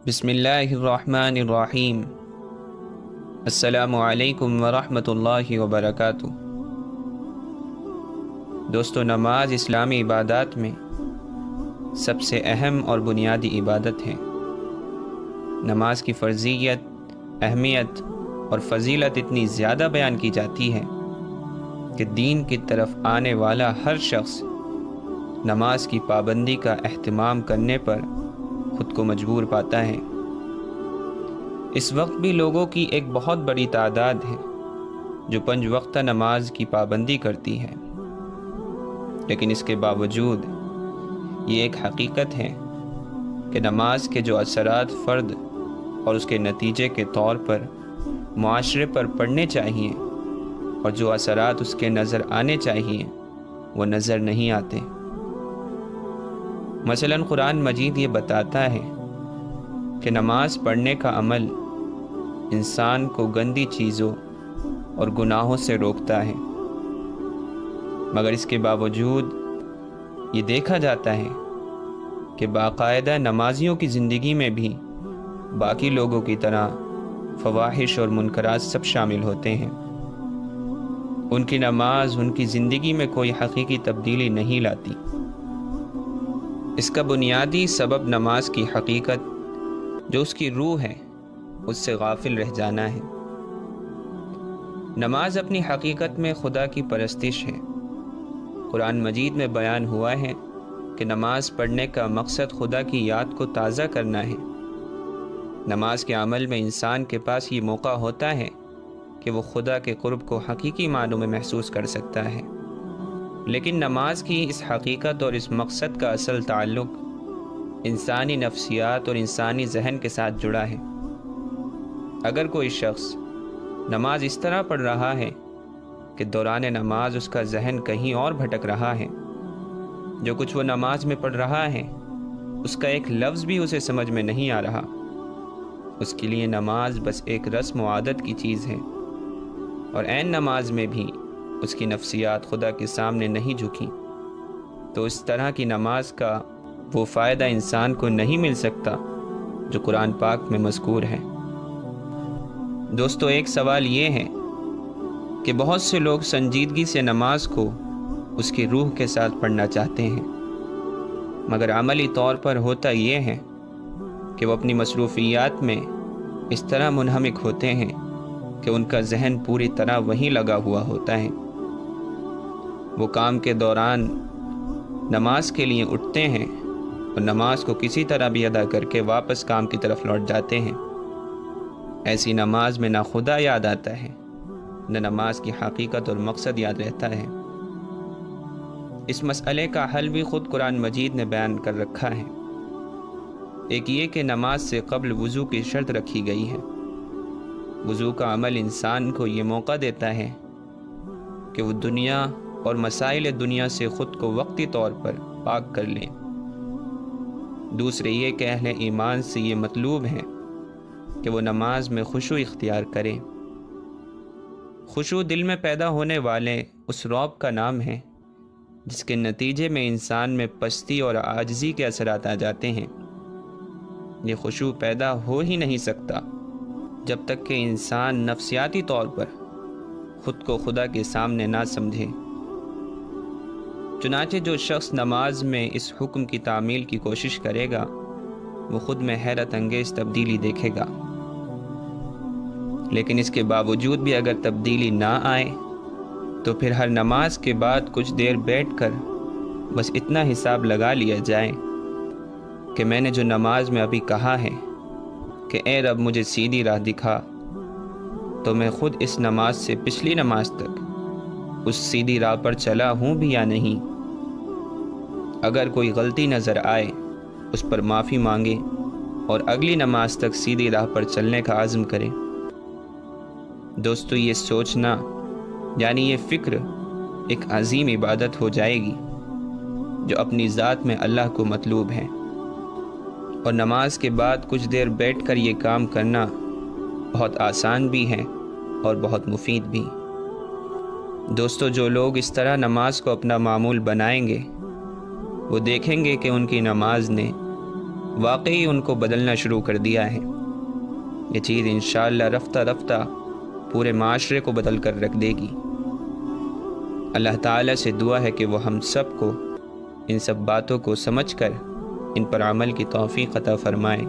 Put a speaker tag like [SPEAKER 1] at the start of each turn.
[SPEAKER 1] بسم اللہ الرحمن الرحیم۔ السلام علیکم ورحمۃ اللہ وبرکاتہ۔ دوستو، نماز اسلامی عبادات میں سب سے اہم اور بنیادی عبادت ہے۔ نماز کی فرضیت، اہمیت اور فضیلت اتنی زیادہ بیان کی جاتی ہے کہ دین کی طرف آنے والا ہر شخص نماز کی پابندی کا اہتمام کرنے پر خود کو مجبور پاتا ہے۔ اس وقت بھی لوگوں کی ایک بہت بڑی تعداد ہے جو 5 وقتہ نماز کی پابندی کرتی ہے، لیکن اس کے باوجود یہ ایک حقیقت ہے کہ نماز کے جو اثرات فرد اور اس کے نتیجے کے طور پر معاشرے پر پڑنے چاہیے اور جو اثرات اس کے نظر آنے چاہیے وہ نظر نہیں آتے۔ مثلاً قرآن مجید یہ بتاتا ہے کہ نماز پڑھنے کا عمل انسان کو گندی چیزوں اور گناہوں سے روکتا ہے، مگر اس کے باوجود یہ دیکھا جاتا ہے کہ باقاعدہ نمازیوں کی زندگی میں بھی باقی لوگوں کی طرح فواحش اور منکرات سب شامل ہوتے ہیں۔ ان کی نماز ان کی زندگی میں کوئی حقیقی تبدیلی نہیں لاتی۔ اس کا بنیادی سبب نماز کی حقیقت جو اس کی روح ہے اس سے غافل رہ جانا ہے۔ نماز اپنی حقیقت میں خدا کی پرستش ہے۔ قرآن مجید میں بیان ہوا ہے کہ نماز پڑھنے کا مقصد خدا کی یاد کو تازہ کرنا ہے۔ نماز کے عمل میں انسان کے پاس یہ موقع ہوتا ہے کہ وہ خدا کے قرب کو حقیقی معنوں میں محسوس کر سکتا ہے، لیکن نماز کی اس حقیقت اور اس مقصد کا اصل تعلق انسانی نفسیات اور انسانی ذہن کے ساتھ جڑا ہے۔ اگر کوئی شخص نماز اس طرح پڑھ رہا ہے کہ دوران نماز اس کا ذہن کہیں اور بھٹک رہا ہے، جو کچھ وہ نماز میں پڑھ رہا ہے اس کا ایک لفظ بھی اسے سمجھ میں نہیں آ رہا، اس کے لیے نماز بس ایک رسم و عادت کی چیز ہے، اور عین نماز میں بھی اس کی نفسیات خدا کے سامنے نہیں جھکی، تو اس طرح کی نماز کا وہ فائدہ انسان کو نہیں مل سکتا جو قرآن پاک میں مذکور ہے۔ دوستو، ایک سوال یہ ہے کہ بہت سے لوگ سنجیدگی سے نماز کو اس کی روح کے ساتھ پڑھنا چاہتے ہیں، مگر عملی طور پر ہوتا یہ ہے کہ وہ اپنی مصروفیات میں اس طرح منہمک ہوتے ہیں کہ ان کا ذہن پوری طرح وہیں لگا ہوا ہوتا ہے۔ وہ کام کے دوران نماز کے لیے اٹھتے ہیں اور نماز کو کسی طرح بھی ادا کر کے واپس کام کی طرف لوٹ جاتے ہیں۔ ایسی نماز میں نہ خدا یاد آتا ہے، نہ نماز کی حقیقت اور مقصد یاد رہتا ہے۔ اس مسئلے کا حل بھی خود قرآن مجید نے بیان کر رکھا ہے۔ ایک یہ کہ نماز سے قبل وضو کی شرط رکھی گئی ہے۔ وضو کا عمل انسان کو یہ موقع دیتا ہے کہ وہ دنیا اور مسائل دنیا سے خود کو وقتی طور پر پاک کر لیں۔ دوسرے یہ کہ اہل ایمان سے یہ مطلوب ہے کہ وہ نماز میں خشوع اختیار کریں۔ خشوع دل میں پیدا ہونے والے اس رعب کا نام ہے جس کے نتیجے میں انسان میں پستی اور عاجزی کے اثرات آ جاتے ہیں۔ یہ خشوع پیدا ہو ہی نہیں سکتا جب تک کہ انسان نفسیاتی طور پر خود کو خدا کے سامنے نہ سمجھے۔ چنانچہ جو شخص نماز میں اس حکم کی تعمیل کی کوشش کرے گا وہ خود میں حیرت انگیز تبدیلی دیکھے گا، لیکن اس کے باوجود بھی اگر تبدیلی نہ آئے تو پھر ہر نماز کے بعد کچھ دیر بیٹھ کر بس اتنا حساب لگا لیا جائے کہ میں نے جو نماز میں ابھی کہا ہے کہ اے رب مجھے سیدھی راہ دکھا، تو میں خود اس نماز سے پچھلی نماز تک اس سیدھی راہ پر چلا ہوں بھی یا نہیں۔ اگر کوئی غلطی نظر آئے اس پر معافی مانگے اور اگلی نماز تک سیدھی راہ پر چلنے کا عزم کرے۔ دوستو، یہ سوچنا یعنی یہ فکر ایک عظیم عبادت ہو جائے گی جو اپنی ذات میں اللہ کو مطلوب ہے، اور نماز کے بعد کچھ دیر بیٹھ کر یہ کام کرنا بہت آسان بھی ہے اور بہت مفید بھی۔ دوستو، جو لوگ اس طرح نماز کو اپنا معمول بنائیں گے وہ دیکھیں گے کہ ان کی نماز نے واقعی ان کو بدلنا شروع کر دیا ہے۔ یہ چیز انشاءاللہ رفتہ رفتہ پورے معاشرے کو بدل کر رکھ دے گی۔ اللہ تعالیٰ سے دعا ہے کہ وہ ہم سب کو ان سب باتوں کو سمجھ کر ان پر عمل کی توفیق عطا فرمائے۔